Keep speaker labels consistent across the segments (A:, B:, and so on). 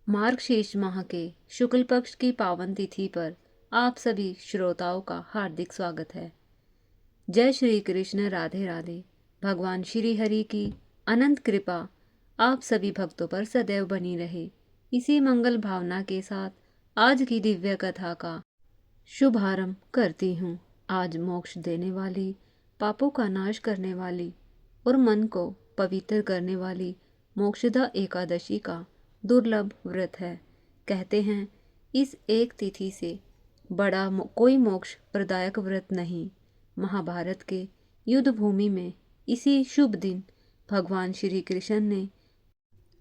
A: मार्गशीर्ष माह के शुक्ल पक्ष की पावन तिथि पर आप सभी श्रोताओं का हार्दिक स्वागत है। जय श्री कृष्ण, राधे राधे। भगवान श्री हरि की अनंत कृपा आप सभी भक्तों पर सदैव बनी रहे, इसी मंगल भावना के साथ आज की दिव्य कथा का शुभारंभ करती हूँ। आज मोक्ष देने वाली, पापों का नाश करने वाली और मन को पवित्र करने वाली मोक्षदा एकादशी का दुर्लभ व्रत है। कहते हैं इस एक तिथि से बड़ा कोई मोक्ष प्रदायक व्रत नहीं। महाभारत के युद्ध भूमि में इसी शुभ दिन भगवान श्री कृष्ण ने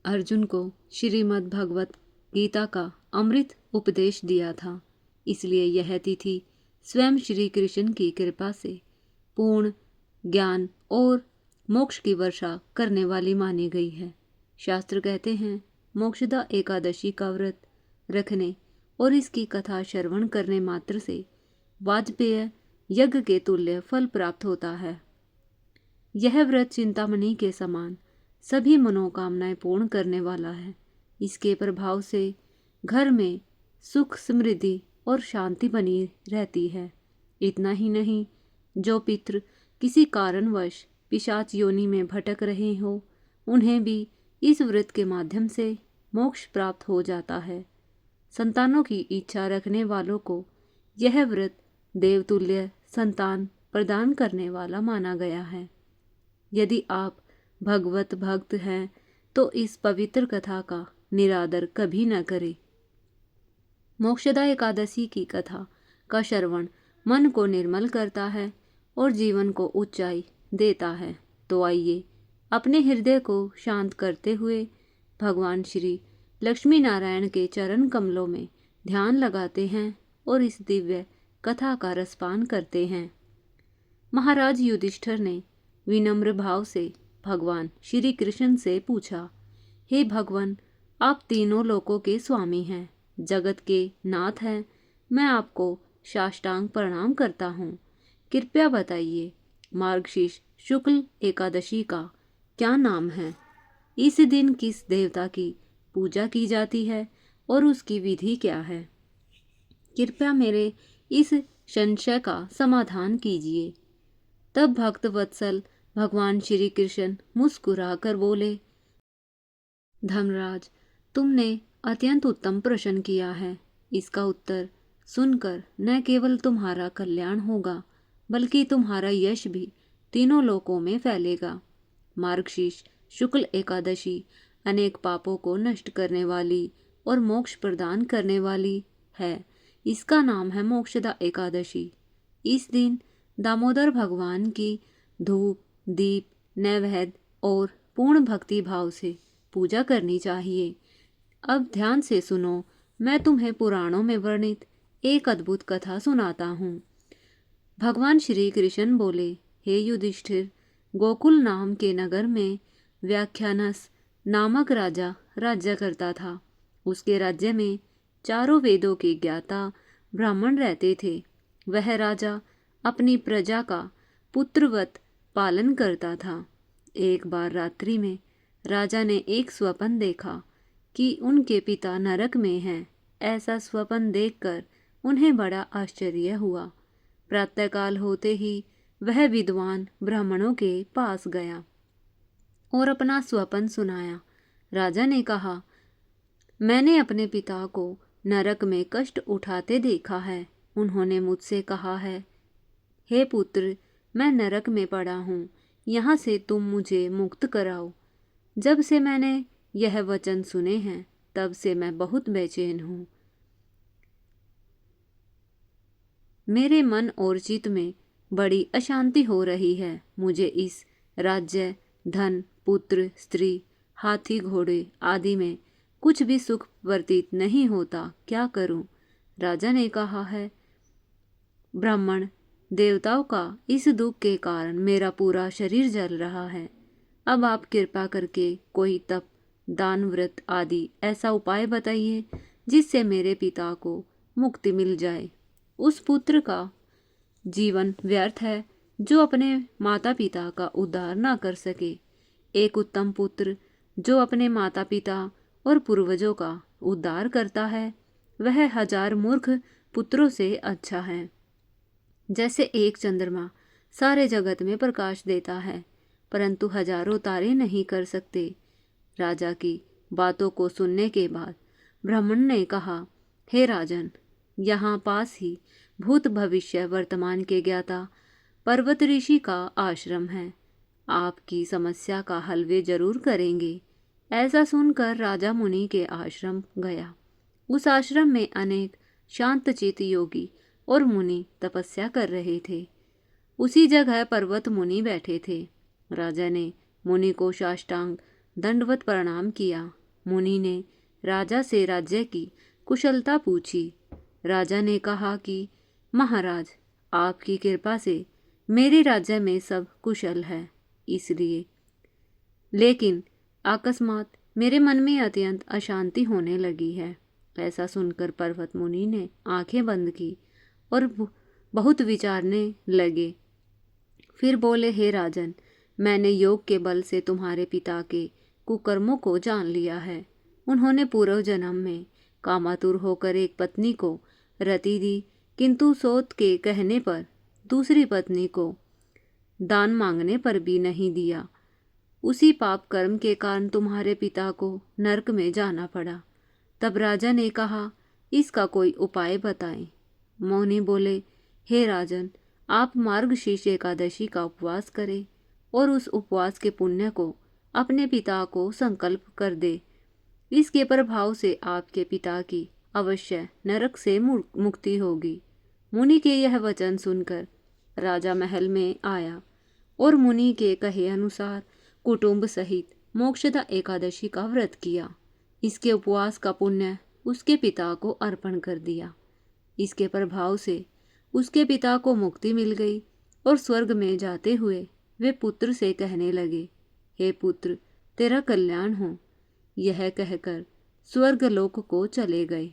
A: अर्जुन को श्रीमद् भगवत गीता का अमृत उपदेश दिया था। इसलिए यह तिथि स्वयं श्री कृष्ण की कृपा से पूर्ण ज्ञान और मोक्ष की वर्षा करने वाली मानी गई है। शास्त्र कहते हैं मोक्षदा एकादशी का व्रत रखने और इसकी कथा श्रवण करने मात्र से वाजपेय यज्ञ के तुल्य फल प्राप्त होता है। यह व्रत चिंतामणि के समान सभी मनोकामनाएं पूर्ण करने वाला है। इसके प्रभाव से घर में सुख, समृद्धि और शांति बनी रहती है। इतना ही नहीं, जो पितृ किसी कारणवश पिशाच योनि में भटक रहे हो, उन्हें भी इस व्रत के माध्यम से मोक्ष प्राप्त हो जाता है। संतानों की इच्छा रखने वालों को यह व्रत देवतुल्य संतान प्रदान करने वाला माना गया है। यदि आप भगवत भक्त हैं तो इस पवित्र कथा का निरादर कभी न करें। मोक्षदा एकादशी की कथा का श्रवण मन को निर्मल करता है और जीवन को ऊंचाई देता है। तो आइए अपने हृदय को शांत करते हुए भगवान श्री लक्ष्मी नारायण के चरण कमलों में ध्यान लगाते हैं और इस दिव्य कथा का रसपान करते हैं। महाराज युधिष्ठिर ने विनम्र भाव से भगवान श्री कृष्ण से पूछा, हे भगवान, आप तीनों लोकों के स्वामी हैं, जगत के नाथ हैं। मैं आपको साष्टांग प्रणाम करता हूँ। कृपया बताइए, मार्गशीर्ष शुक्ल एकादशी का क्या नाम है? इस दिन किस देवता की पूजा की जाती है और उसकी विधि क्या है? कृपया मेरे इस संशय का समाधान कीजिए। तब भक्त वत्सल भगवान श्री कृष्ण मुस्कुराकर बोले, धर्मराज, तुमने अत्यंत उत्तम प्रश्न किया है। इसका उत्तर सुनकर न केवल तुम्हारा कल्याण होगा बल्कि तुम्हारा यश भी तीनों लोकों में फैलेगा। मार्गशीर्ष शुक्ल एकादशी अनेक पापों को नष्ट करने वाली और मोक्ष प्रदान करने वाली है। इसका नाम है मोक्षदा एकादशी। इस दिन दामोदर भगवान की धूप, दीप, नैवेद्य और पूर्ण भक्ति भाव से पूजा करनी चाहिए। अब ध्यान से सुनो, मैं तुम्हें पुराणों में वर्णित एक अद्भुत कथा सुनाता हूँ। भगवान श्री कृष्ण बोले, हे युधिष्ठिर, गोकुल नाम के नगर में व्याख्यानस नामक राजा राज्य करता था। उसके राज्य में चारों वेदों के ज्ञाता ब्राह्मण रहते थे। वह राजा अपनी प्रजा का पुत्रवत पालन करता था। एक बार रात्रि में राजा ने एक स्वप्न देखा कि उनके पिता नरक में हैं। ऐसा स्वप्न देखकर उन्हें बड़ा आश्चर्य हुआ। प्रातःकाल होते ही वह विद्वान ब्राह्मणों के पास गया और अपना स्वप्न सुनाया। राजा ने कहा, मैंने अपने पिता को नरक में कष्ट उठाते देखा है। उन्होंने मुझसे कहा है, हे पुत्र, मैं नरक में पड़ा हूँ, यहाँ से तुम मुझे मुक्त कराओ। जब से मैंने यह वचन सुने हैं तब से मैं बहुत बेचैन हूँ। मेरे मन और चित्त में बड़ी अशांति हो रही है। मुझे इस राज्य, धन, पुत्र, स्त्री, हाथी, घोड़े आदि में कुछ भी सुख व्यतीत नहीं होता। क्या करूं? राजा ने कहा है, ब्राह्मण, देवताओं का इस दुख के कारण मेरा पूरा शरीर जल रहा है। अब आप कृपा करके कोई तप, दान, व्रत आदि ऐसा उपाय बताइए जिससे मेरे पिता को मुक्ति मिल जाए। उस पुत्र का जीवन व्यर्थ है जो अपने माता पिता का उद्धार ना कर सके। एक उत्तम पुत्र जो अपने माता पिता और पूर्वजों का उद्धार करता है वह 1000 मूर्ख पुत्रों से अच्छा है। जैसे एक चंद्रमा सारे जगत में प्रकाश देता है परंतु हजारों तारे नहीं कर सकते। राजा की बातों को सुनने के बाद ब्राह्मण ने कहा, हे राजन, यहाँ पास ही भूत भविष्य वर्तमान के ज्ञाता पर्वत ऋषि का आश्रम है। आपकी समस्या का हल वे जरूर करेंगे। ऐसा सुनकर राजा मुनि के आश्रम गया। उस आश्रम में अनेक शांतचित्त योगी और मुनि तपस्या कर रहे थे। उसी जगह पर्वत मुनि बैठे थे। राजा ने मुनि को साष्टांग दंडवत प्रणाम किया। मुनि ने राजा से राज्य की कुशलता पूछी। राजा ने कहा कि महाराज, आपकी कृपा से मेरे राज्य में सब कुशल है, इसलिए लेकिन अकस्मात मेरे मन में अत्यंत अशांति होने लगी है। ऐसा सुनकर पर्वत मुनि ने आंखें बंद की और बहुत विचारने लगे। फिर बोले, हे राजन, मैंने योग के बल से तुम्हारे पिता के कुकर्मों को जान लिया है। उन्होंने पूर्व जन्म में कामातुर होकर एक पत्नी को रति दी, किंतु सोत के कहने पर दूसरी पत्नी को दान मांगने पर भी नहीं दिया। उसी पाप कर्म के कारण तुम्हारे पिता को नरक में जाना पड़ा। तब राजा ने कहा, इसका कोई उपाय बताएं। मुनि बोले, हे राजन, आप मार्गशीर्ष एकादशी का उपवास करें और उस उपवास के पुण्य को अपने पिता को संकल्प कर दे। इसके प्रभाव से आपके पिता की अवश्य नरक से मुक्ति होगी। मुनि के यह वचन सुनकर राजा महल में आया और मुनि के कहे अनुसार कुटुंब सहित मोक्षदा एकादशी का व्रत किया। इसके उपवास का पुण्य उसके पिता को अर्पण कर दिया। इसके प्रभाव से उसके पिता को मुक्ति मिल गई और स्वर्ग में जाते हुए वे पुत्र से कहने लगे, हे पुत्र, तेरा कल्याण हो। यह कहकर स्वर्गलोक को चले गए।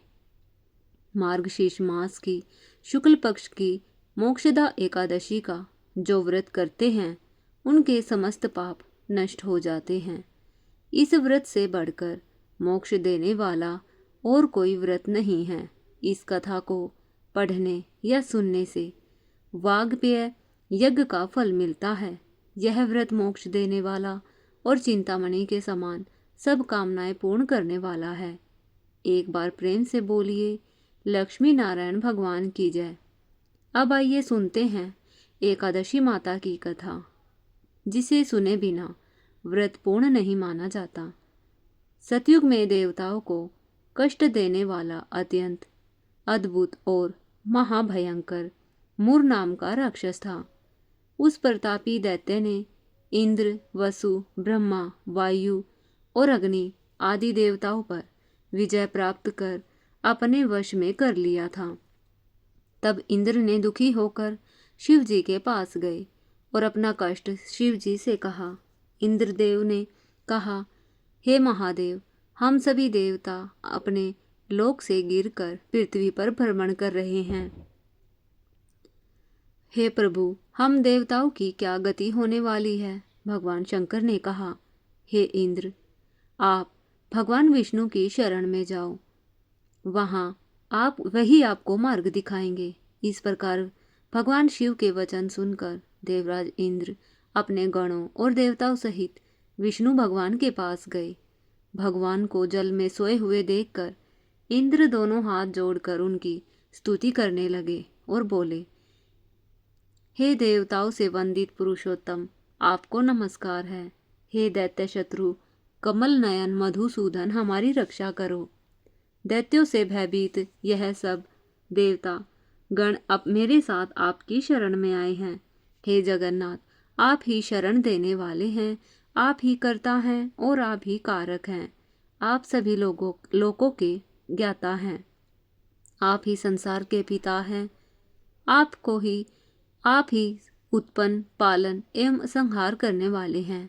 A: मार्गशीर्ष मास की शुक्ल पक्ष की मोक्षदा एकादशी का जो व्रत करते हैं उनके समस्त पाप नष्ट हो जाते हैं। इस व्रत से बढ़कर मोक्ष देने वाला और कोई व्रत नहीं है। इस कथा को पढ़ने या सुनने से वाग्पेय यज्ञ का फल मिलता है। यह व्रत मोक्ष देने वाला और चिंतामणि के समान सब कामनाएं पूर्ण करने वाला है। एक बार प्रेम से बोलिए, लक्ष्मी नारायण भगवान की जय। अब आइए सुनते हैं एकादशी माता की कथा, जिसे सुने बिना व्रत पूर्ण नहीं माना जाता। सतयुग में देवताओं को कष्ट देने वाला अत्यंत अद्भुत और महाभयंकर मूर नाम का राक्षस था। उस प्रतापी दैत्य ने इंद्र, वसु, ब्रह्मा, वायु और अग्नि आदि देवताओं पर विजय प्राप्त कर अपने वश में कर लिया था। तब इंद्र ने दुखी होकर शिव जी के पास गए और अपना कष्ट शिव जी से कहा। इंद्रदेव ने कहा, हे महादेव, हम सभी देवता अपने लोक से गिरकर पृथ्वी पर भ्रमण कर रहे हैं। हे प्रभु, हम देवताओं की क्या गति होने वाली है? भगवान शंकर ने कहा, हे इंद्र, आप भगवान विष्णु की शरण में जाओ, वही आपको मार्ग दिखाएंगे। इस प्रकार भगवान शिव के वचन सुनकर देवराज इंद्र अपने गणों और देवताओं सहित विष्णु भगवान के पास गए। भगवान को जल में सोए हुए देखकर इंद्र दोनों हाथ जोड़कर उनकी स्तुति करने लगे और बोले, हे देवताओं से वंदित पुरुषोत्तम, आपको नमस्कार है। हे दैत्य शत्रु कमल नयन मधुसूदन, हमारी रक्षा करो। दैत्यों से भयभीत यह सब देवता गण अब मेरे साथ आपकी शरण में आए हैं। हे जगन्नाथ, आप ही शरण देने वाले हैं, आप ही कर्ता हैं और आप ही कारक हैं। आप सभी लोकों के ज्ञाता हैं। आप ही संसार के पिता हैं। आप ही उत्पन्न, पालन एवं संहार करने वाले हैं।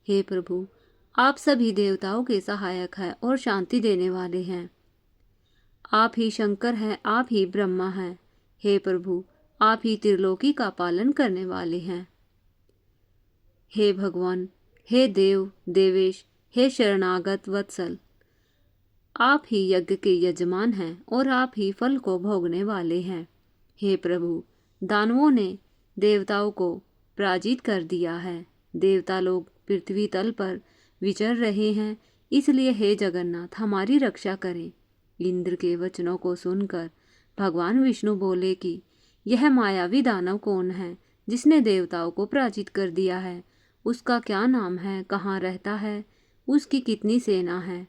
A: हे प्रभु, आप सभी देवताओं के सहायक हैं और शांति देने वाले हैं। आप ही शंकर हैं, आप ही ब्रह्मा हैं। हे प्रभु, आप ही त्रिलोकी का पालन करने वाले हैं। हे भगवान, हे देव देवेश, हे शरणागत वत्सल, आप ही यज्ञ के यजमान हैं और आप ही फल को भोगने वाले हैं। हे प्रभु, दानवों ने देवताओं को पराजित कर दिया है। देवता लोग पृथ्वी तल पर विचर रहे हैं, इसलिए हे जगन्नाथ हमारी रक्षा करें। इंद्र के वचनों को सुनकर भगवान विष्णु बोले कि यह मायावी दानव कौन है जिसने देवताओं को पराजित कर दिया है? उसका क्या नाम है, कहाँ रहता है, उसकी कितनी सेना है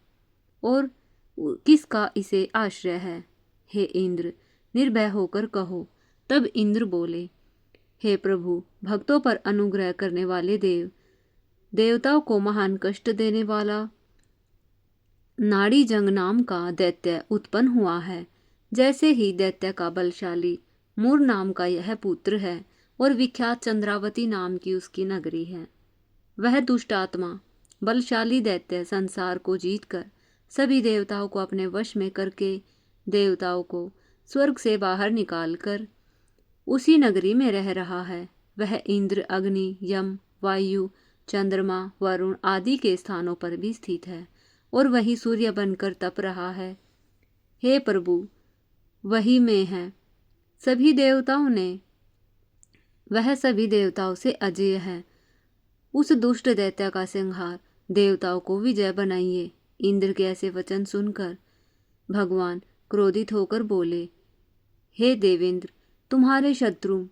A: और किसका इसे आश्रय है? हे इंद्र, निर्भय होकर कहो। तब इंद्र बोले, हे प्रभु, भक्तों पर अनुग्रह करने वाले देवताओं को महान कष्ट देने वाला नाड़ी जंग नाम का दैत्य उत्पन्न हुआ है। जैसे ही दैत्य का बलशाली मूर नाम का यह पुत्र है और विख्यात चंद्रावती नाम की उसकी नगरी है। वह दुष्ट आत्मा बलशाली दैत्य संसार को जीतकर सभी देवताओं को अपने वश में करके देवताओं को स्वर्ग से बाहर निकालकर उसी नगरी में रह रहा है। वह इंद्र, अग्नि, यम, वायु, चंद्रमा, वरुण आदि के स्थानों पर भी स्थित है और वही सूर्य बनकर तप रहा है। हे प्रभु, वही में है। वह सभी देवताओं से अजेय है। उस दुष्ट दैत्य का संहार देवताओं को विजय बनाइए। इंद्र के ऐसे वचन सुनकर भगवान क्रोधित होकर बोले, हे देवेंद्र, तुम्हारे शत्रु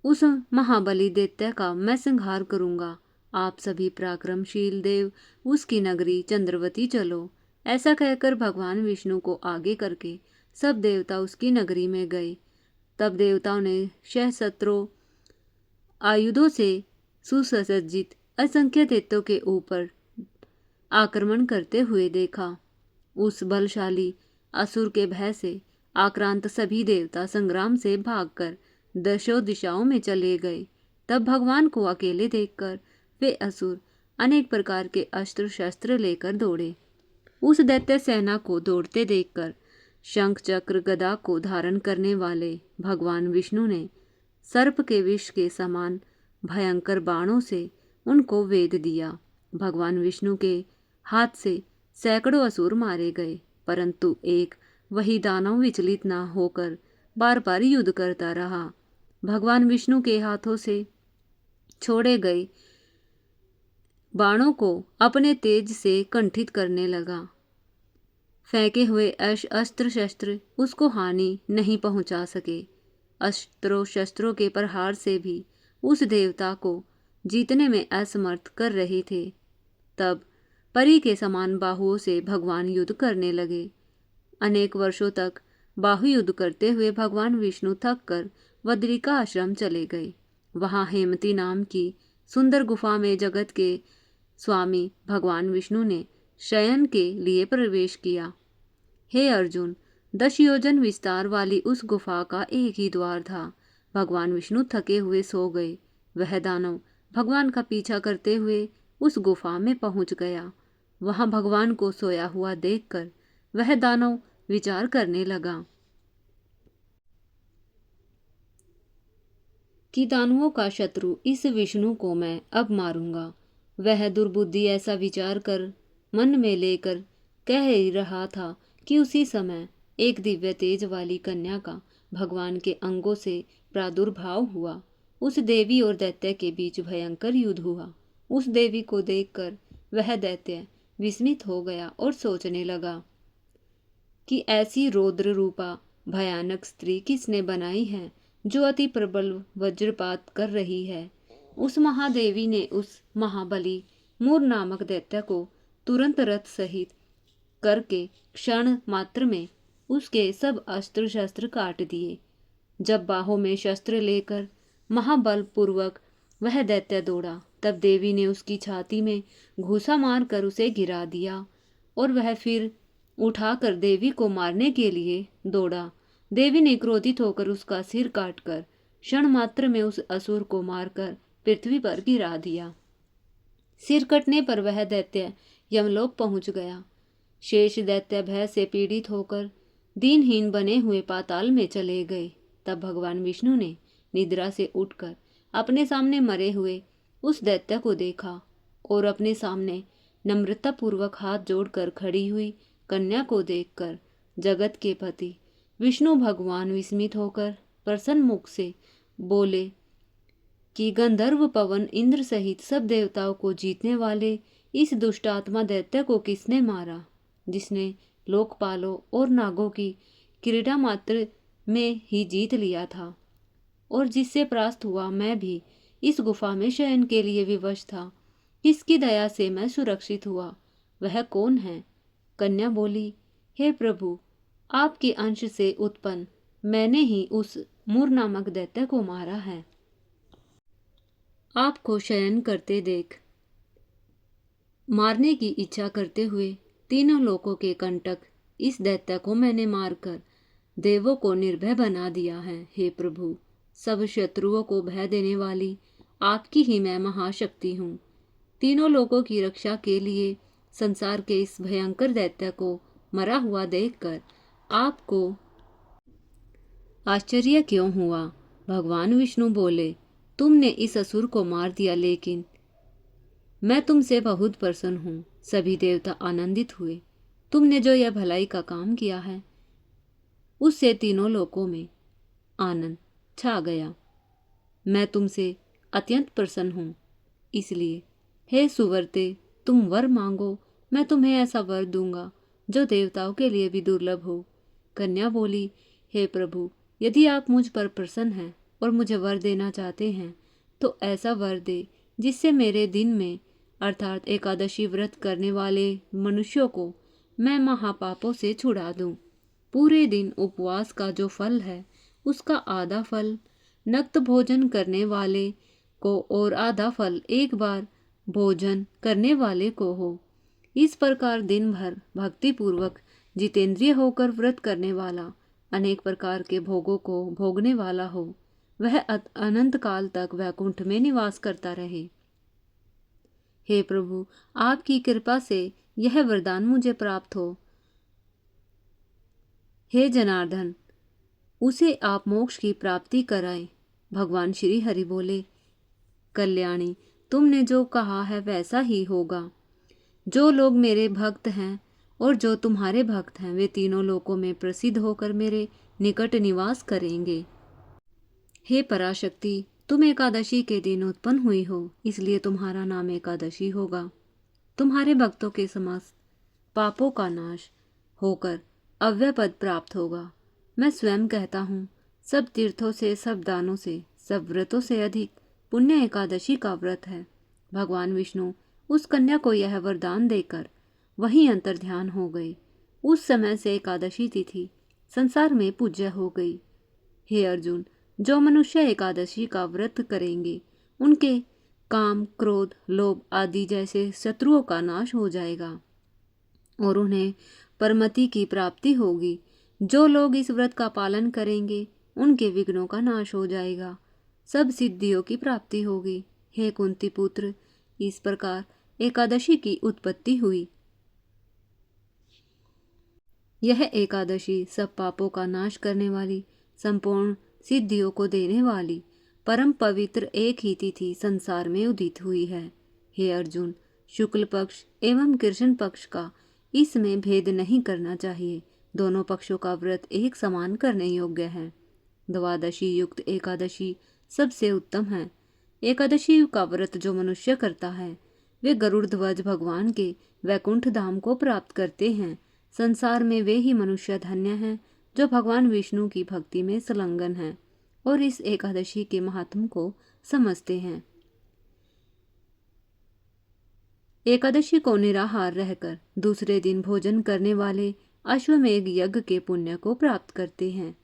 A: उस महाबली दैत्य का मैं संहार करूंगा। आप सभी पराक्रमशील देव उसकी नगरी चंद्रवती चलो। ऐसा कहकर भगवान विष्णु को आगे करके सब देवता उसकी नगरी में गए। तब देवताओं ने सहस्त्रों आयुधों से सुसज्जित असंख्य दैत्यों के ऊपर आक्रमण करते हुए देखा। उस बलशाली असुर के भय से आक्रांत सभी देवता संग्राम से भागकर दशों दिशाओं में चले गए। तब भगवान को अकेले देखकर वे असुर अनेक प्रकार के अस्त्र शस्त्र लेकर दौड़े। उस दैत्य सेना को दौड़ते देखकर शंख चक्र गदा को धारण करने वाले भगवान विष्णु ने सर्प के विष के समान भयंकर बाणों से उनको वेध दिया। भगवान विष्णु के हाथ से सैकड़ों असुर मारे गए, परंतु एक वही दानव विचलित न होकर बार बार युद्ध करता रहा। भगवान विष्णु के हाथों से छोड़े गए बाणों को अपने तेज से कंठित करने लगा। फेंके हुए अस्त्र शस्त्र उसको हानि नहीं पहुंचा सके। अस्त्रों शस्त्रों के प्रहार से भी उस देवता को जीतने में असमर्थ कर रहे थे। तब परी के समान बाहुओं से भगवान युद्ध करने लगे। अनेक वर्षों तक बाहु युद्ध करते हुए भगवान विष्णु थक कर बद्रिका आश्रम चले गए। वहां हेमती नाम की सुंदर गुफा में जगत के स्वामी भगवान विष्णु ने शयन के लिए प्रवेश किया। हे अर्जुन, 10 योजन विस्तार वाली उस गुफा का एक ही द्वार था। भगवान विष्णु थके हुए सो गए। वह दानव भगवान का पीछा करते हुए उस गुफा में पहुंच गया। वहां भगवान को सोया हुआ देखकर वह दानव विचार करने लगा कि दानवों का शत्रु इस विष्णु को मैं अब मारूंगा। वह दुर्बुद्धि ऐसा विचार कर मन में लेकर कह ही रहा था कि उसी समय एक दिव्य तेज वाली कन्या का भगवान के अंगों से प्रादुर्भाव हुआ। उस देवी और दैत्य के बीच भयंकर युद्ध हुआ। उस देवी को देखकर वह दैत्य विस्मित हो गया और सोचने लगा कि ऐसी रौद्र रूपा भयानक स्त्री किसने बनाई है जो अति प्रबल वज्रपात कर रही है। उस महादेवी ने उस महाबली मूर नामक दैत्य को तुरंत रथ सहित करके क्षण मात्र में उसके सब अस्त्र शस्त्र काट दिए। जब बाहों में शस्त्र लेकर महाबल पूर्वक वह दैत्य दौड़ा, तब देवी ने उसकी छाती में घूसा मारकर उसे गिरा दिया और वह फिर उठाकर देवी को मारने के लिए दौड़ा। देवी ने क्रोधित होकर उसका सिर काटकर क्षण मात्र में उस असुर को मारकर पृथ्वी पर गिरा दिया। सिर कटने पर वह दैत्य यमलोक पहुंच गया। शेष दैत्य भय से पीड़ित होकर दीनहीन बने हुए पाताल में चले गए। तब भगवान विष्णु ने निद्रा से उठकर अपने सामने मरे हुए उस दैत्य को देखा और अपने सामने नम्रतापूर्वक हाथ जोड़कर खड़ी हुई कन्या को देखकर जगत के पति विष्णु भगवान विस्मित होकर प्रसन्न मुख से बोले कि गंधर्व पवन इंद्र सहित सब देवताओं को जीतने वाले इस दुष्ट आत्मा दैत्य को किसने मारा, जिसने लोकपालों और नागों की क्रीड़ा मात्र में ही जीत लिया था, और जिससे परास्त हुआ मैं भी इस गुफा में शयन के लिए विवश था। किसकी दया से मैं सुरक्षित हुआ, वह कौन है? कन्या बोली, हे प्रभु, आपके अंश से उत्पन्न मैंने ही उस मूर नामक दैत्य को मारा है। आपको शयन करते देख मारने की इच्छा करते हुए तीनों लोकों के कंटक इस दैत्य को मैंने मारकर देवों को निर्भय बना दिया है। हे प्रभु, सब शत्रुओं को भय देने वाली आपकी ही मैं महाशक्ति हूँ। तीनों लोकों की रक्षा के लिए संसार के इस भयंकर दैत्य को मरा हुआ देखकर आपको आश्चर्य क्यों हुआ? भगवान विष्णु बोले, तुमने इस असुर को मार दिया, लेकिन मैं तुमसे बहुत प्रसन्न हूँ। सभी देवता आनंदित हुए। तुमने जो यह भलाई का काम किया है उससे तीनों लोकों में आनंद छा गया। मैं तुमसे अत्यंत प्रसन्न हूँ, इसलिए हे सुवर्ते, तुम वर मांगो, मैं तुम्हें ऐसा वर दूंगा जो देवताओं के लिए भी दुर्लभ हो। कन्या बोली, हे प्रभु, यदि आप मुझ पर प्रसन्न हैं और मुझे वर देना चाहते हैं तो ऐसा वर दे जिससे मेरे दिन में अर्थात एकादशी व्रत करने वाले मनुष्यों को मैं महापापों से छुड़ा दूं। पूरे दिन उपवास का जो फल है उसका आधा फल नक्त भोजन करने वाले को और आधा फल एक बार भोजन करने वाले को हो। इस प्रकार दिन भर भक्ति पूर्वक जितेंद्रिय होकर व्रत करने वाला, अनेक प्रकार के भोगों को भोगने वाला हो, वह अनंत काल तक वैकुंठ में निवास करता रहे। हे प्रभु, आपकी कृपा से यह वरदान मुझे प्राप्त हो। हे जनार्दन, उसे आप मोक्ष की प्राप्ति कराएं। भगवान श्री हरि बोले, कल्याणी, तुमने जो कहा है वैसा ही होगा। जो लोग मेरे भक्त हैं और जो तुम्हारे भक्त हैं वे तीनों लोकों में प्रसिद्ध होकर मेरे निकट निवास करेंगे। हे पराशक्ति, तुम एकादशी के दिन उत्पन्न हुई हो, इसलिए तुम्हारा नाम एकादशी होगा। तुम्हारे भक्तों के समस्त पापों का नाश होकर अव्यय पद प्राप्त होगा। मैं स्वयं कहता हूँ, सब तीर्थों से, सब दानों से, सब व्रतों से अधिक पुण्य एकादशी का व्रत है। भगवान विष्णु उस कन्या को यह वरदान देकर वहीं अंतर ध्यान हो गए। उस समय से एकादशी तिथि संसार में पूज्य हो गई। हे अर्जुन, जो मनुष्य एकादशी का व्रत करेंगे उनके काम, क्रोध, लोभ आदि जैसे शत्रुओं का नाश हो जाएगा और उन्हें परमति की प्राप्ति होगी। जो लोग इस व्रत का पालन करेंगे उनके विघ्नों का नाश हो जाएगा, सब सिद्धियों की प्राप्ति होगी। हे कुंती पुत्र, इस प्रकार एकादशी की उत्पत्ति हुई। यह एकादशी सब पापों का नाश करने वाली, संपूर्ण सिद्धियों को देने वाली, परम पवित्र एक ही तिथि संसार में उदित हुई है। हे अर्जुन, शुक्ल पक्ष एवं कृष्ण पक्ष का इसमें भेद नहीं करना चाहिए। दोनों पक्षों का व्रत एक समान करने योग्य है। द्वादशी युक्त एकादशी सबसे उत्तम है। एकादशी का व्रत जो मनुष्य करता है वे गरुड़ ध्वज भगवान के वैकुंठ धाम को प्राप्त करते हैं। संसार में वे ही मनुष्य धन्य हैं जो भगवान विष्णु की भक्ति में संलग्न हैं और इस एकादशी के महात्म को समझते हैं। एकादशी को निराहार रहकर दूसरे दिन भोजन करने वाले अश्वमेघ यज्ञ के पुण्य को प्राप्त करते हैं।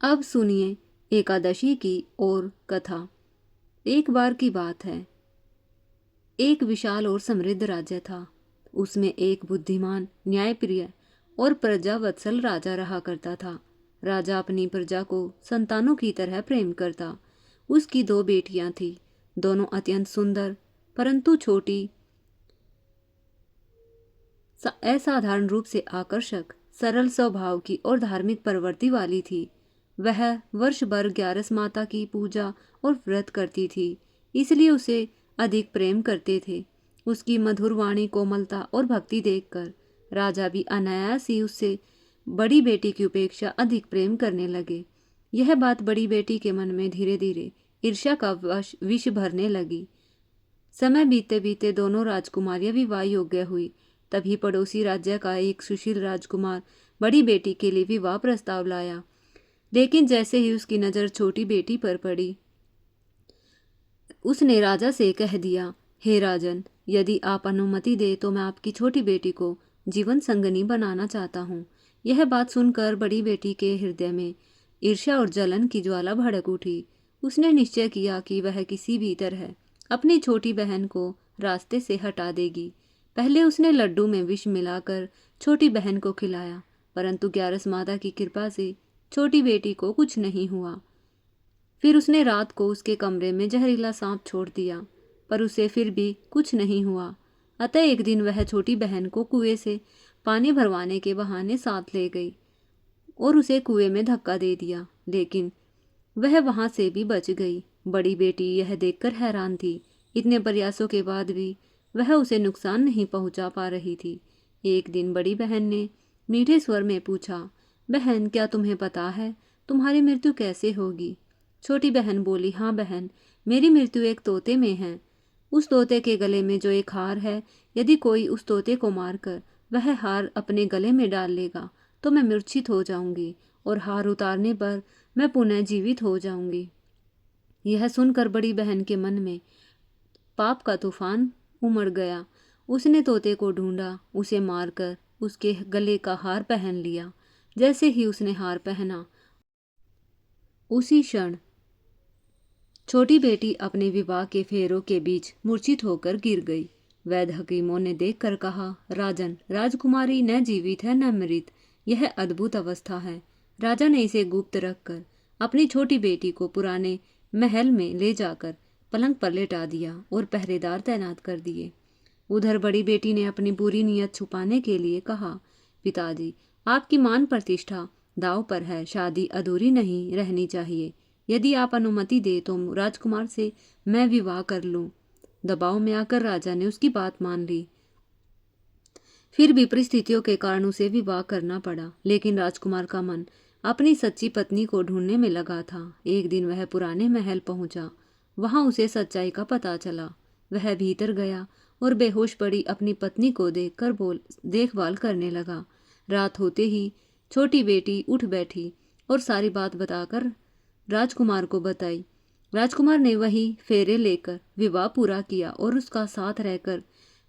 A: अब सुनिए एकादशी की और कथा। एक बार की बात है, एक विशाल और समृद्ध राज्य था। उसमें एक बुद्धिमान, न्यायप्रिय और प्रजावत्सल राजा रहा करता था। राजा अपनी प्रजा को संतानों की तरह प्रेम करता। उसकी 2 बेटियां थीं, दोनों अत्यंत सुंदर परंतु छोटी, असाधारण रूप से आकर्षक, सरल स्वभाव की और धार्मिक प्रवृत्ति वाली थी। वह वर्ष भर 11 माता की पूजा और व्रत करती थी, इसलिए उसे अधिक प्रेम करते थे। उसकी मधुर वाणी, कोमलता और भक्ति देखकर राजा भी अनायास ही उससे बड़ी बेटी की उपेक्षा अधिक प्रेम करने लगे। यह बात बड़ी बेटी के मन में धीरे धीरे ईर्ष्या का विष भरने लगी। समय बीते बीते दोनों राजकुमारियां विवाह योग्य हुई। तभी पड़ोसी राज्य का एक सुशील राजकुमार बड़ी बेटी के लिए विवाह प्रस्ताव लाया, लेकिन जैसे ही उसकी नज़र छोटी बेटी पर पड़ी, उसने राजा से कह दिया, हे राजन, यदि आप अनुमति दे तो मैं आपकी छोटी बेटी को जीवन संगनी बनाना चाहता हूँ। यह बात सुनकर बड़ी बेटी के हृदय में ईर्ष्या और जलन की ज्वाला भड़क उठी। उसने निश्चय किया कि वह किसी भी तरह अपनी छोटी बहन को रास्ते से हटा देगी। पहले उसने लड्डू में विष मिलाकर छोटी बहन को खिलाया, परंतु ग्यारस माता की कृपा से छोटी बेटी को कुछ नहीं हुआ। फिर उसने रात को उसके कमरे में जहरीला सांप छोड़ दिया, पर उसे फिर भी कुछ नहीं हुआ। अतः एक दिन वह छोटी बहन को कुएं से पानी भरवाने के बहाने साथ ले गई और उसे कुएं में धक्का दे दिया, लेकिन वह वहां से भी बच गई। बड़ी बेटी यह देखकर हैरान थी। इतने प्रयासों के बाद भी वह उसे नुकसान नहीं पहुंचा पा रही थी। एक दिन बड़ी बहन ने मीठे स्वर में पूछा, बहन, क्या तुम्हें पता है तुम्हारी मृत्यु कैसे होगी? छोटी बहन बोली, हाँ बहन, मेरी मृत्यु एक तोते में है। उस तोते के गले में जो एक हार है, यदि कोई उस तोते को मारकर वह हार अपने गले में डाल लेगा तो मैं मूर्छित हो जाऊंगी और हार उतारने पर मैं पुनः जीवित हो जाऊंगी। यह सुनकर बड़ी बहन के मन में पाप का तूफान उमड़ गया। उसने तोते को ढूंढा, उसे मारकर उसके गले का हार पहन लिया। जैसे ही उसने हार पहना, उसी क्षण छोटी बेटी अपने विवाह के फेरों के बीच मूर्छित होकर गिर गई। वैद्य हकीमों ने देखकर कहा, राजन, राजकुमारी न जीवित है न मृत। यह अद्भुत अवस्था है। राजा ने इसे गुप्त रखकर अपनी छोटी बेटी को पुराने महल में ले जाकर पलंग पर लेटा दिया और पहरेदार तैनात कर दिए। उधर बड़ी बेटी ने अपनी बुरी नीयत छुपाने के लिए कहा, पिताजी, आपकी मान प्रतिष्ठा दांव पर है। शादी अधूरी नहीं रहनी चाहिए। यदि आप अनुमति दे तो राजकुमार से मैं विवाह कर लूं। दबाव में आकर राजा ने उसकी बात मान ली। फिर भी परिस्थितियों के कारण उसे विवाह करना पड़ा, लेकिन राजकुमार का मन अपनी सच्ची पत्नी को ढूंढने में लगा था। एक दिन वह पुराने महल पहुंचा। वहां उसे सच्चाई का पता चला। वह भीतर गया और बेहोश पड़ी अपनी पत्नी को देखकर देखभाल करने लगा। रात होते ही छोटी बेटी उठ बैठी और सारी बात बताकर राजकुमार को बताई। राजकुमार ने वही फेरे लेकर विवाह पूरा किया और उसका साथ रहकर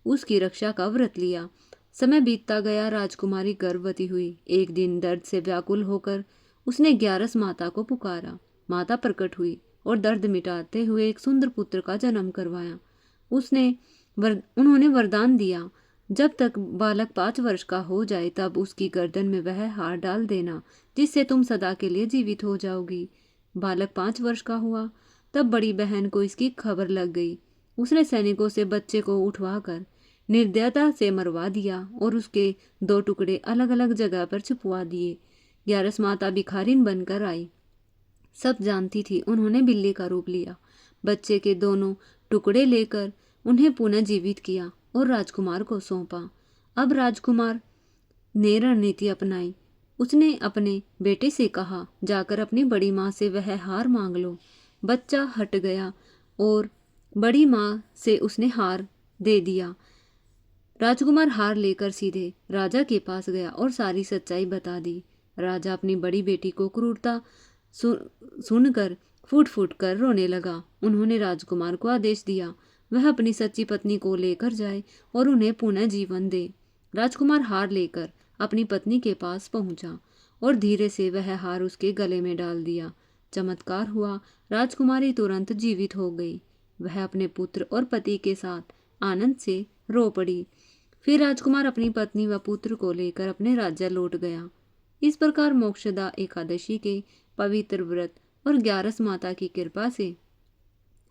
A: उसकी रक्षा का व्रत लिया। समय बीतता गया। राजकुमारी गर्भवती हुई। एक दिन दर्द से व्याकुल होकर उसने ग्यारस माता को पुकारा। माता प्रकट हुई और दर्द मिटाते हुए एक सुंदर पुत्र का जन्म करवाया। उन्होंने वरदान दिया, जब तक बालक 5 वर्ष का हो जाए तब उसकी गर्दन में वह हार डाल देना, जिससे तुम सदा के लिए जीवित हो जाओगी। बालक 5 वर्ष का हुआ तब बड़ी बहन को इसकी खबर लग गई। उसने सैनिकों से बच्चे को उठवाकर निर्दयता से मरवा दिया और उसके 2 टुकड़े अलग अलग जगह पर छुपवा दिए। ग्यारस माता भिखारिन बनकर आई। सब जानती थी। उन्होंने बिल्ली का रूप लिया। बच्चे के दोनों टुकड़े लेकर उन्हें पुनः जीवित किया और राजकुमार को सौंपा। अब राजकुमार ने रणनीति अपनाई। उसने अपने बेटे से कहा, जाकर अपनी बड़ी माँ से वह हार मांग लो। बच्चा हट गया और बड़ी माँ से उसने हार दे दिया। राजकुमार हार लेकर सीधे राजा के पास गया और सारी सच्चाई बता दी। राजा अपनी बड़ी बेटी को क्रूरता सुनकर फूट फूट कर रोने लगा। उन्होंने राजकुमार को आदेश दिया वह अपनी सच्ची पत्नी को लेकर जाए और उन्हें पुनः जीवन दे। राजकुमार हार लेकर अपनी पत्नी के पास पहुंचा और धीरे से वह हार उसके गले में डाल दिया। चमत्कार हुआ। राजकुमारी तुरंत जीवित हो गई। वह अपने पुत्र और पति के साथ आनंद से रो पड़ी। फिर राजकुमार अपनी पत्नी व पुत्र को लेकर अपने राज्य लौट गया। इस प्रकार मोक्षदा एकादशी के पवित्र व्रत और ग्यारस माता की कृपा से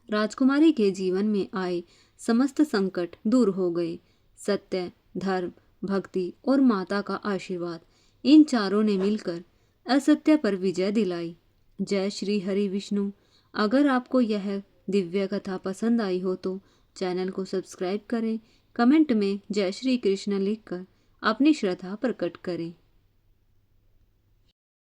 A: राजकुमारी के जीवन में आए समस्त संकट दूर हो गए। सत्य, धर्म, भक्ति और माता का आशीर्वाद, इन चारों ने मिलकर असत्य पर विजय दिलाई। जय श्री हरि विष्णु। अगर आपको यह दिव्य कथा पसंद आई हो तो चैनल को सब्सक्राइब करें, कमेंट में जय श्री कृष्ण लिखकर अपनी श्रद्धा प्रकट करें।